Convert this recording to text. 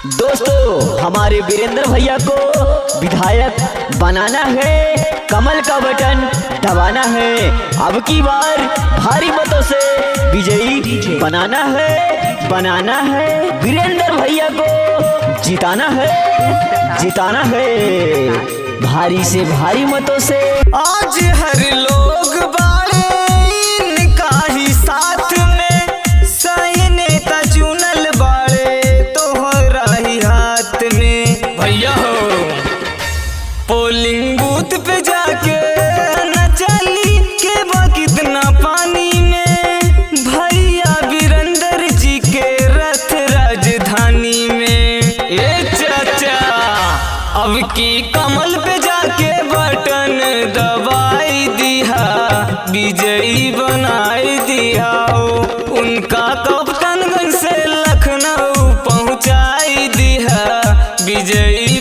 दोस्तों हमारे वीरेंद्र भैया को विधायक बनाना है, कमल का बटन दबाना है, अब की बार भारी मतों से विजयी बनाना है वीरेंद्र भैया को जिताना है भारी से भारी मतों से। आज हर लोग बाड़े इनका ही साथ में, सही नेता चुनल बाड़े तोहरा ही हाथ में। भैया हो पोलिंग बूथ पे जाके न चली के बा कितना पानी में, भैया वीरेंद्र जी के रथ राजधानी में। ए चाचा अब की कमल पे जाके बटन दबाई दिया, विजयी बनाई दिया, उनका कप्तानगंज से लखनऊ पहुंचाई दिया, विजयी